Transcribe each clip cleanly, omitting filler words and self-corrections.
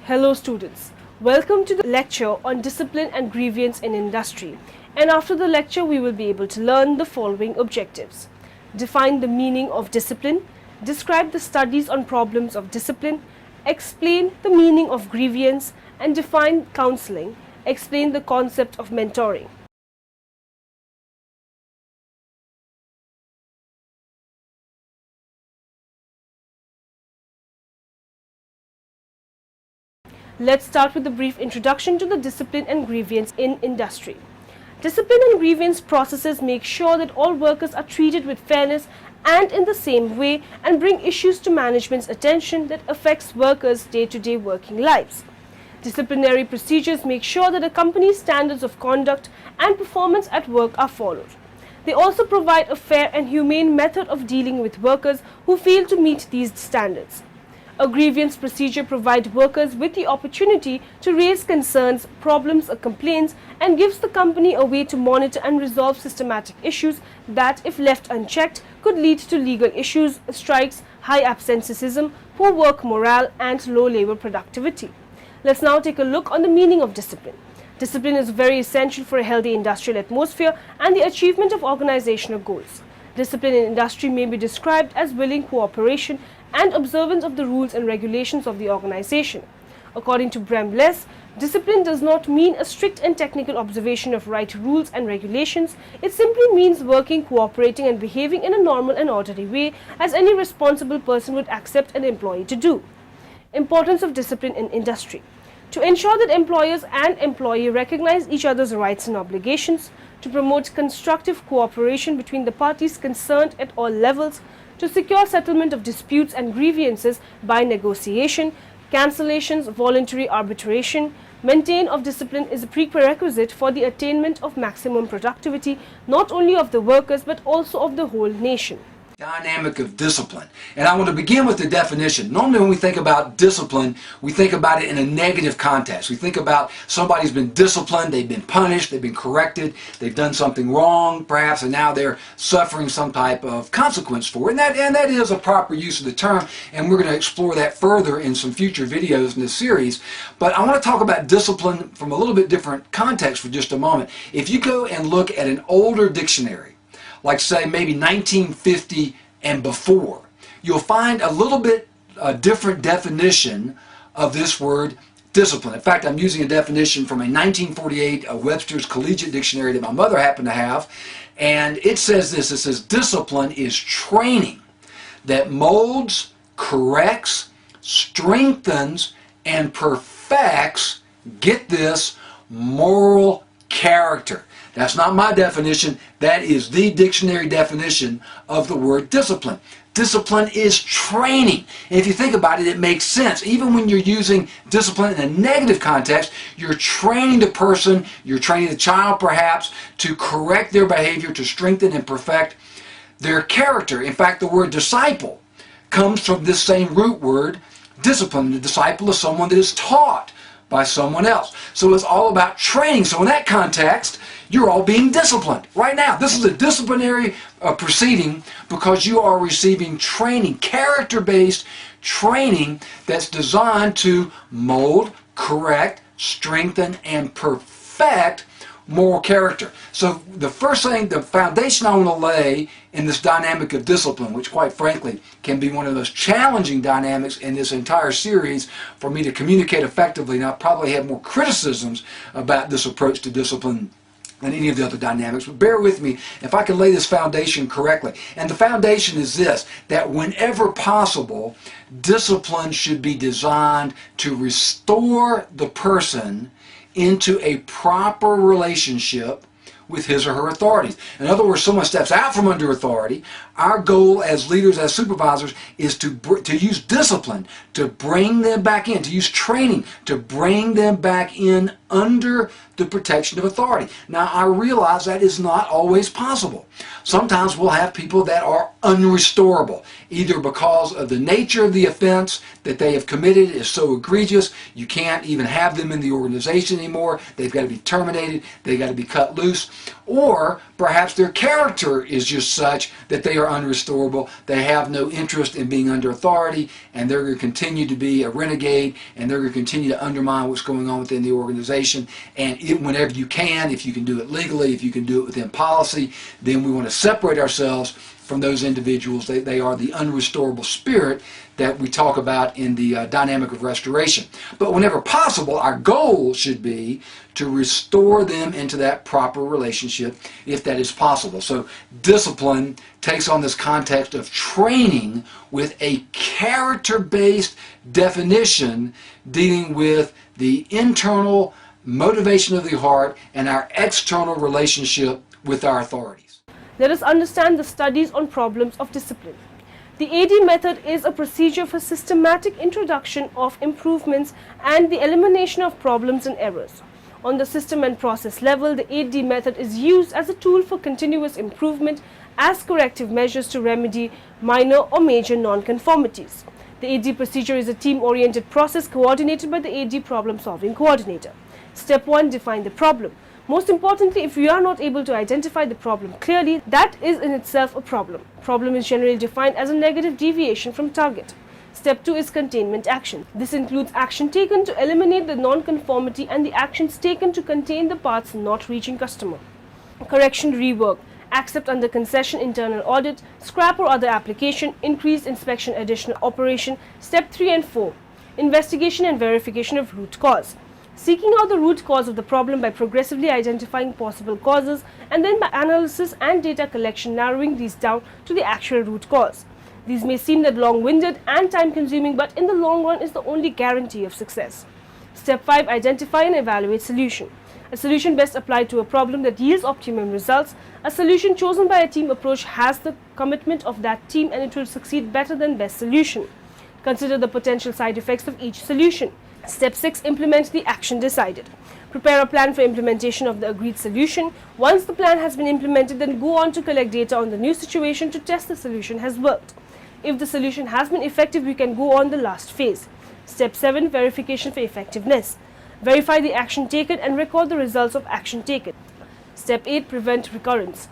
Hello students, welcome to the lecture on discipline and grievance in industry, and after the lecture we will be able to learn the following objectives. Define the meaning of discipline, describe the studies on problems of discipline, explain the meaning of grievance and define counseling, explain the concept of mentoring. Let's start with a brief introduction to the discipline and grievance in industry. Discipline and grievance processes make sure that all workers are treated with fairness and in the same way and bring issues to management's attention that affects workers' day-to-day working lives. Disciplinary procedures make sure that a company's standards of conduct and performance at work are followed. They also provide a fair and humane method of dealing with workers who fail to meet these standards. A grievance procedure provides workers with the opportunity to raise concerns, problems or complaints and gives the company a way to monitor and resolve systematic issues that, if left unchecked, could lead to legal issues, strikes, high absenteeism, poor work morale and low labor productivity. Let's now take a look on the meaning of discipline. Discipline is very essential for a healthy industrial atmosphere and the achievement of organizational goals. Discipline in industry may be described as willing cooperation and observance of the rules and regulations of the organization. According to Grievance, discipline does not mean a strict and technical observation of right rules and regulations. It simply means working, cooperating and behaving in a normal and orderly way as any responsible person would accept an employee to do. Importance of discipline in industry. To ensure that employers and employee recognize each other's rights and obligations, to promote constructive cooperation between the parties concerned at all levels, to secure settlement of disputes and grievances by negotiation, cancellations, voluntary arbitration, maintain of discipline is a prerequisite for the attainment of maximum productivity not only of the workers but also of the whole nation. Dynamic of discipline. And I want to begin with the definition. Normally when we think about discipline, we think about it in a negative context. We think about somebody's been disciplined, they've been punished, they've been corrected, they've done something wrong perhaps, and now they're suffering some type of consequence for it. And that is a proper use of the term, and we're going to explore that further in some future videos in this series. But I want to talk about discipline from a little bit different context for just a moment. If you go and look at an older dictionary, like say maybe 1950 and before, you'll find a little bit different definition of this word discipline. In fact, I'm using a definition from a 1948 Webster's Collegiate Dictionary that my mother happened to have, and it says this. It says discipline is training that molds, corrects, strengthens, and perfects, get this, moral character. That's not my definition. That is the dictionary definition of the word discipline. Discipline is training. And if you think about it, it makes sense. Even when you're using discipline in a negative context, you're training the person, you're training the child perhaps, to correct their behavior, to strengthen and perfect their character. In fact, the word disciple comes from this same root word, discipline. The disciple is someone that is taught by someone else. So it's all about training. So in that context, you're all being disciplined right now. This is a disciplinary proceeding because you are receiving training, character-based training that's designed to mold, correct, strengthen, and perfect moral character. So the first thing, the foundation I want to lay in this dynamic of discipline, which quite frankly can be one of the most challenging dynamics in this entire series for me to communicate effectively, and I probably have more criticisms about this approach to discipline than any of the other dynamics, but bear with me if I can lay this foundation correctly. And the foundation is this, that whenever possible, discipline should be designed to restore the person into a proper relationship with his or her authorities. In other words, someone steps out from under authority. Our goal as leaders, as supervisors, is to use discipline to bring them back in, to use training to bring them back in under the the protection of authority. Now, I realize that is not always possible. Sometimes we'll have people that are unrestorable, either because of the nature of the offense that they have committed is so egregious, you can't even have them in the organization anymore, they've got to be terminated, they've got to be cut loose, or perhaps their character is just such that they are unrestorable, they have no interest in being under authority, and they're going to continue to be a renegade, and they're going to continue to undermine what's going on within the organization. And whenever you can, if you can do it legally, if you can do it within policy, then we want to separate ourselves from those individuals. They are the unrestorable spirit that we talk about in the dynamic of restoration. But whenever possible, our goal should be to restore them into that proper relationship if that is possible. So discipline takes on this context of training with a character-based definition dealing with the internal motivation of the heart and our external relationship with our authorities. Let us understand the studies on problems of discipline. The AD method is a procedure for systematic introduction of improvements and the elimination of problems and errors. On the system and process level, the AD method is used as a tool for continuous improvement as corrective measures to remedy minor or major non-conformities. The AD procedure is a team-oriented process coordinated by the AD problem-solving coordinator. Step 1. Define the problem. Most importantly, if you are not able to identify the problem clearly, that is in itself a problem. Problem is generally defined as a negative deviation from target. Step 2 is containment action. This includes action taken to eliminate the non-conformity and the actions taken to contain the parts not reaching customer. Correction, rework, accept under concession, internal audit, scrap or other application, increased inspection, additional operation. Step 3 and 4, investigation and verification of root cause. Seeking out the root cause of the problem by progressively identifying possible causes and then by analysis and data collection narrowing these down to the actual root cause. These may seem that long-winded and time-consuming, but in the long run is the only guarantee of success. Step 5. Identify and evaluate solution. A solution best applied to a problem that yields optimum results. A solution chosen by a team approach has the commitment of that team and it will succeed better than best solution. Consider the potential side effects of each solution. Step 6. Implement the action decided. Prepare a plan for implementation of the agreed solution. Once the plan has been implemented, then go on to collect data on the new situation to test the solution has worked. If the solution has been effective, you can go on the last phase. Step 7. Verification for effectiveness. Verify the action taken and record the results of action taken. Step 8. Prevent recurrence.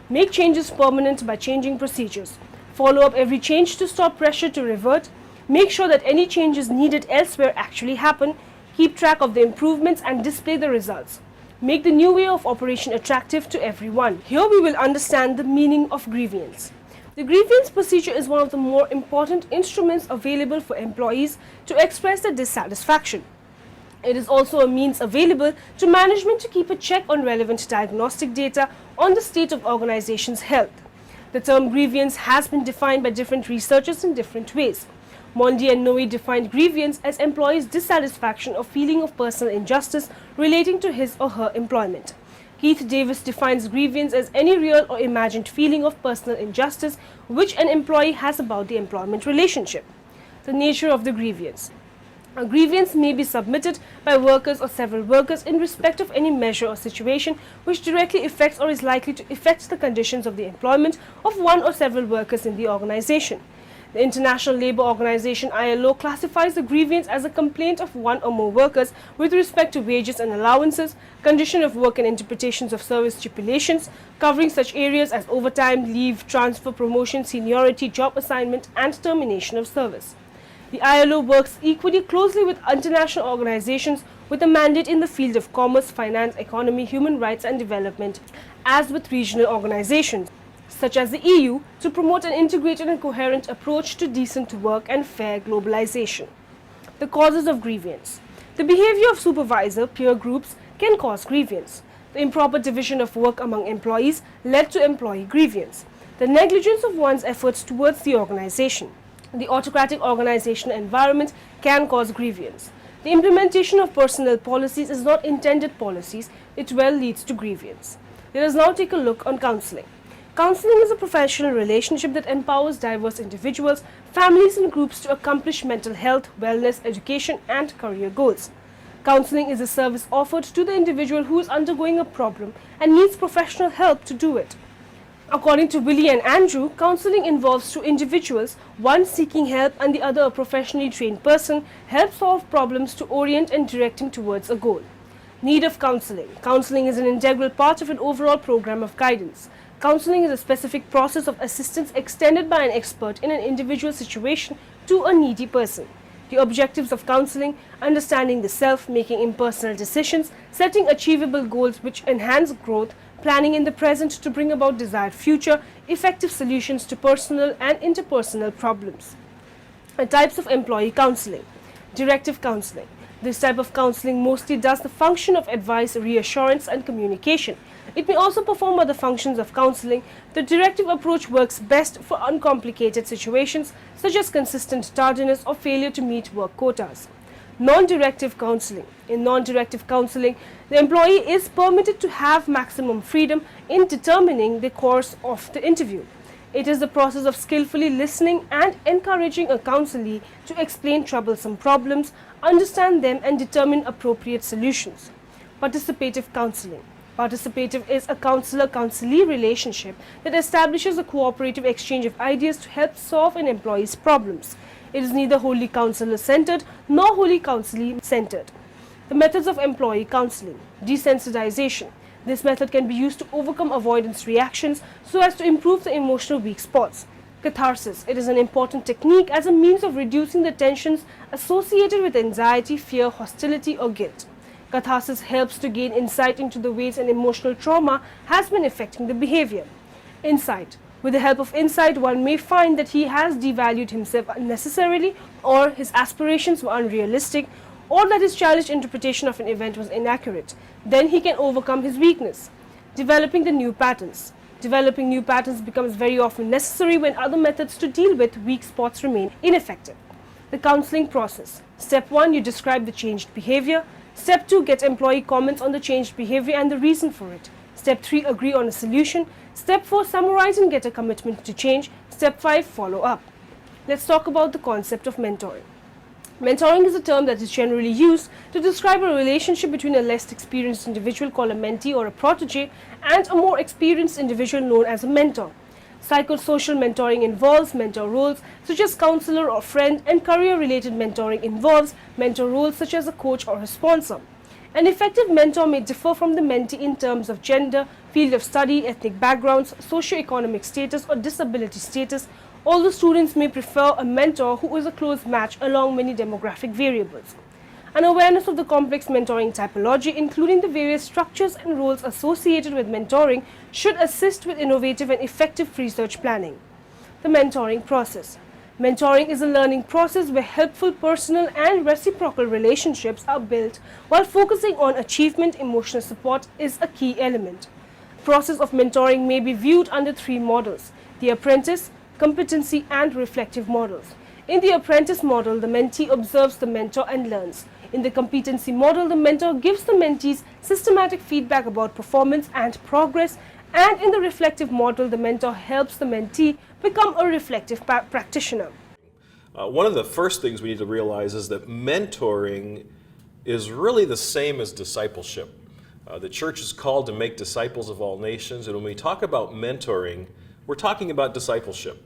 Make changes permanent by changing procedures. Follow up every change to stop pressure to revert. Make sure that any changes needed elsewhere actually happen. Keep track of the improvements and display the results. Make the new way of operation attractive to everyone. Here we will understand the meaning of grievance. The grievance procedure is one of the more important instruments available for employees to express their dissatisfaction. It is also a means available to management to keep a check on relevant diagnostic data on the state of organization's health. The term grievance has been defined by different researchers in different ways. Mondi and Noe defined grievance as employees' dissatisfaction or feeling of personal injustice relating to his or her employment. Keith Davis defines grievance as any real or imagined feeling of personal injustice which an employee has about the employment relationship. The nature of the grievance. A grievance may be submitted by workers or several workers in respect of any measure or situation which directly affects or is likely to affect the conditions of the employment of one or several workers in the organization. The International Labour Organization (ILO) classifies the grievance as a complaint of one or more workers with respect to wages and allowances, condition of work and interpretations of service stipulations, covering such areas as overtime, leave, transfer, promotion, seniority, job assignment, and termination of service. The ILO works equally closely with international organizations with a mandate in the field of commerce, finance, economy, human rights, and development, as with regional organizations such as the EU, to promote an integrated and coherent approach to decent work and fair globalization. The causes of grievance. The behavior of supervisor peer groups can cause grievance. The improper division of work among employees led to employee grievance. The negligence of one's efforts towards the organization. The autocratic organizational environment can cause grievance. The implementation of personnel policies is not intended policies, it well leads to grievance. Let us now take a look on counseling. Counseling is a professional relationship that empowers diverse individuals, families and groups to accomplish mental health, wellness, education and career goals. Counseling is a service offered to the individual who is undergoing a problem and needs professional help to do it. According to Willie and Andrew, counseling involves two individuals, one seeking help and the other a professionally trained person, help solve problems to orient and directing towards a goal. Need of counseling. Counseling is an integral part of an overall program of guidance. Counseling is a specific process of assistance extended by an expert in an individual situation to a needy person. The objectives of counseling: understanding the self, making impersonal decisions, setting achievable goals which enhance growth, planning in the present to bring about desired future, effective solutions to personal and interpersonal problems. Types of employee counseling. Directive counseling. This type of counseling mostly does the function of advice, reassurance, and communication. It may also perform other functions of counseling. The directive approach works best for uncomplicated situations such as consistent tardiness or failure to meet work quotas. Non-directive counseling. In non-directive counseling, the employee is permitted to have maximum freedom in determining the course of the interview. It is the process of skillfully listening and encouraging a counselee to explain troublesome problems, understand them, and determine appropriate solutions. Participative counseling. Participative is a counselor-counselee relationship that establishes a cooperative exchange of ideas to help solve an employee's problems. It is neither wholly counselor-centered nor wholly counselee-centered. The methods of employee counseling. Desensitization. This method can be used to overcome avoidance reactions so as to improve the emotional weak spots. Catharsis. It is an important technique as a means of reducing the tensions associated with anxiety, fear, hostility, or guilt. Catharsis helps to gain insight into the ways an emotional trauma has been affecting the behavior. Insight. With the help of insight, one may find that he has devalued himself unnecessarily, or his aspirations were unrealistic, or that his childish interpretation of an event was inaccurate. Then he can overcome his weakness. Developing the new patterns. Developing new patterns becomes very often necessary when other methods to deal with weak spots remain ineffective. The counseling process. Step 1, you describe the changed behavior. Step 2, get employee comments on the changed behavior and the reason for it. Step 3, agree on a solution. Step 4, summarize and get a commitment to change. Step 5, follow up. Let's talk about the concept of mentoring. Mentoring is a term that is generally used to describe a relationship between a less experienced individual called a mentee or a protege and a more experienced individual known as a mentor. Psychosocial mentoring involves mentor roles such as counselor or friend, and career-related mentoring involves mentor roles such as a coach or a sponsor. An effective mentor may differ from the mentee in terms of gender, field of study, ethnic backgrounds, socioeconomic status, or disability status, although students may prefer a mentor who is a close match along many demographic variables. An awareness of the complex mentoring typology, including the various structures and roles associated with mentoring, should assist with innovative and effective research planning. The mentoring process. Mentoring is a learning process where helpful personal and reciprocal relationships are built, while focusing on achievement. Emotional support is a key element. The process of mentoring may be viewed under three models: the apprentice, competency, and reflective models. In the apprentice model, the mentee observes the mentor and learns. In the competency model, the mentor gives the mentees systematic feedback about performance and progress. And in the reflective model, the mentor helps the mentee become a reflective practitioner. One of the first things we need to realize is that mentoring is really the same as discipleship. The church is called to make disciples of all nations, and when we talk about mentoring, we're talking about discipleship.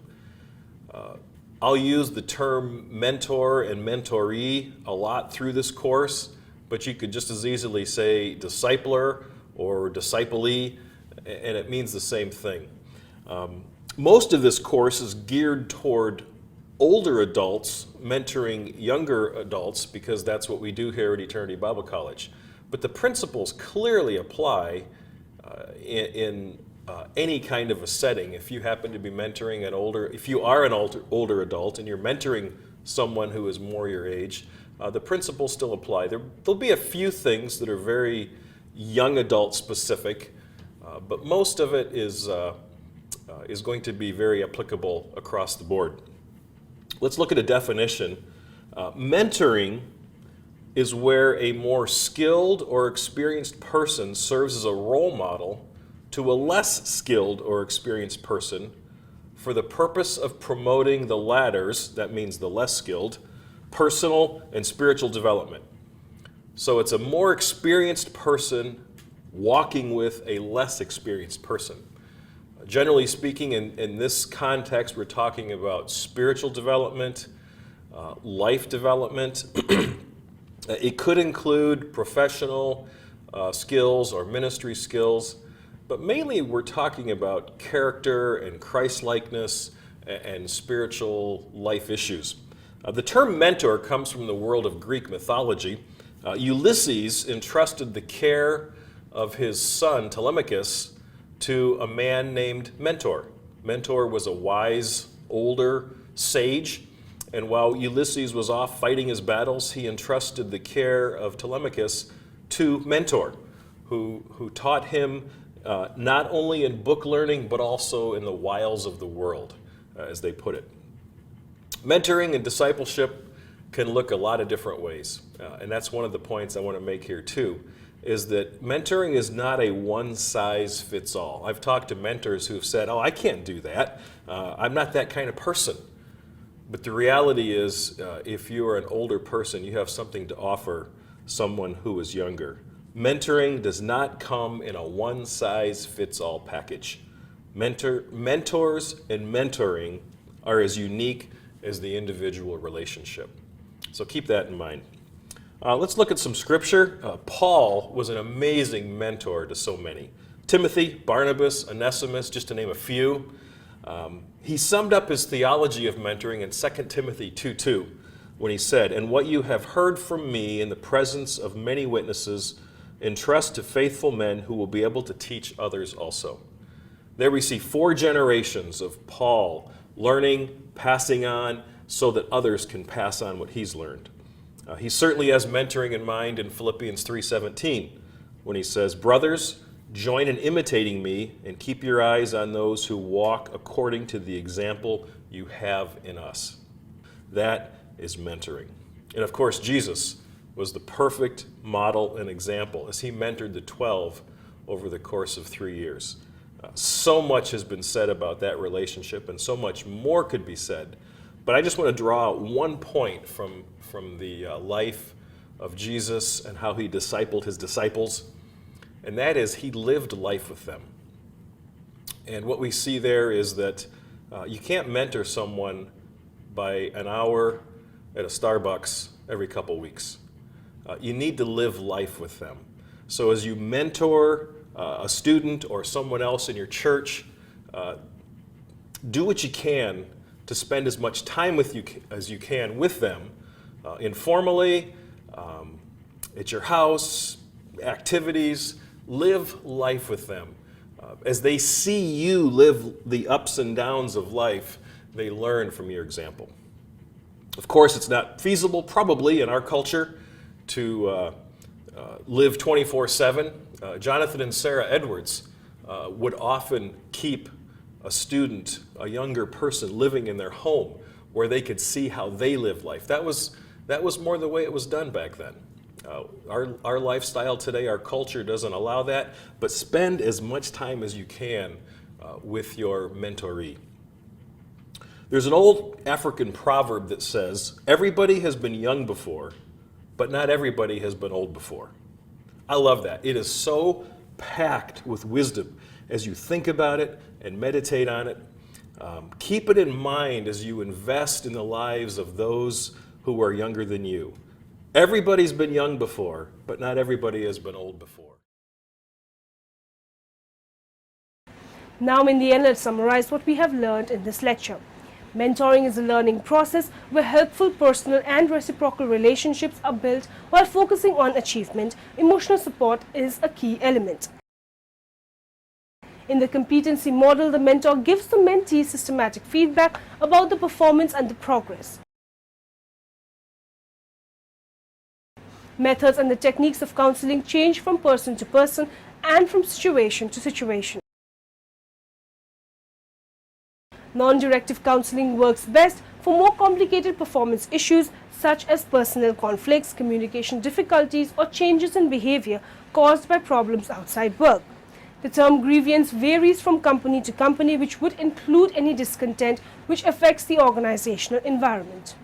I'll use the term mentor and mentoree a lot through this course, but you could just as easily say discipler or disciplee, and it means the same thing. Most of this course is geared toward older adults mentoring younger adults, because that's what we do here at Eternity Bible College. But the principles clearly apply in any kind of a setting. If you happen to be mentoring if you are an older adult and you're mentoring someone who is more your age, the principles still apply. There'll be a few things that are very young adult specific, but most of it is going to be very applicable across the board. Let's look at a definition. Mentoring is where a more skilled or experienced person serves as a role model to a less skilled or experienced person for the purpose of promoting the latter's, that means the less skilled, personal and spiritual development. So it's a more experienced person walking with a less experienced person. Generally speaking, in this context, we're talking about spiritual development, life development. It could include professional skills or ministry skills, but mainly we're talking about character and Christ-likeness and spiritual life issues. The term mentor comes from the world of Greek mythology. Ulysses entrusted the care of his son Telemachus to a man named Mentor. Mentor was a wise, older sage, and while Ulysses was off fighting his battles, he entrusted the care of Telemachus to Mentor, who taught him not only in book learning, but also in the wiles of the world, as they put it. Mentoring and discipleship can look a lot of different ways, and that's one of the points I want to make here too, is that mentoring is not a one-size-fits-all. I've talked to mentors who've said, oh, I can't do that. I'm not that kind of person. But the reality is, if you are an older person, you have something to offer someone who is younger. Mentoring does not come in a one-size-fits-all package. Mentors and mentoring are as unique as the individual relationship. So keep that in mind. Let's look at some scripture. Paul was an amazing mentor to so many. Timothy, Barnabas, Onesimus, just to name a few. He summed up his theology of mentoring in 2 Timothy 2:2 when he said, "And what you have heard from me in the presence of many witnesses, entrust to faithful men who will be able to teach others also." There we see 4 generations of Paul learning, passing on, so that others can pass on what he's learned. He certainly has mentoring in mind in Philippians 3:17 when he says, "Brothers, join in imitating me and keep your eyes on those who walk according to the example you have in us." That is mentoring. And of course, Jesus was the perfect model and example as he mentored the 12 over the course of 3 years. So much has been said about that relationship, and so much more could be said. But I just want to draw out one point from the life of Jesus and how he discipled his disciples, and that is he lived life with them. And what we see there is that you can't mentor someone by an hour at a Starbucks every couple weeks. You need to live life with them. So as you mentor a student or someone else in your church, do what you can to spend as much time with you as you can with them, informally, at your house, activities. Live life with them. As they see you live the ups and downs of life, they learn from your example. Of course, it's not feasible, probably, in our culture to live 24/7. Jonathan and Sarah Edwards would often keep a student, a younger person, living in their home where they could see how they lived life. That was more the way it was done back then. Our lifestyle today, our culture doesn't allow that, but spend as much time as you can with your mentoree. There's an old African proverb that says, "Everybody has been young before, but not everybody has been old before." I love that. It is so packed with wisdom as you think about it and meditate on it. Keep it in mind as you invest in the lives of those who are younger than you. Everybody's been young before, but not everybody has been old before. Now in the end, let's summarize what we have learned in this lecture. Mentoring is a learning process where helpful personal and reciprocal relationships are built while focusing on achievement. Emotional support is a key element. In the competency model, the mentor gives the mentee systematic feedback about the performance and the progress. Methods and the techniques of counseling change from person to person and from situation to situation. Non-directive counseling works best for more complicated performance issues such as personal conflicts, communication difficulties, or changes in behavior caused by problems outside work. The term grievance varies from company to company, which would include any discontent which affects the organizational environment.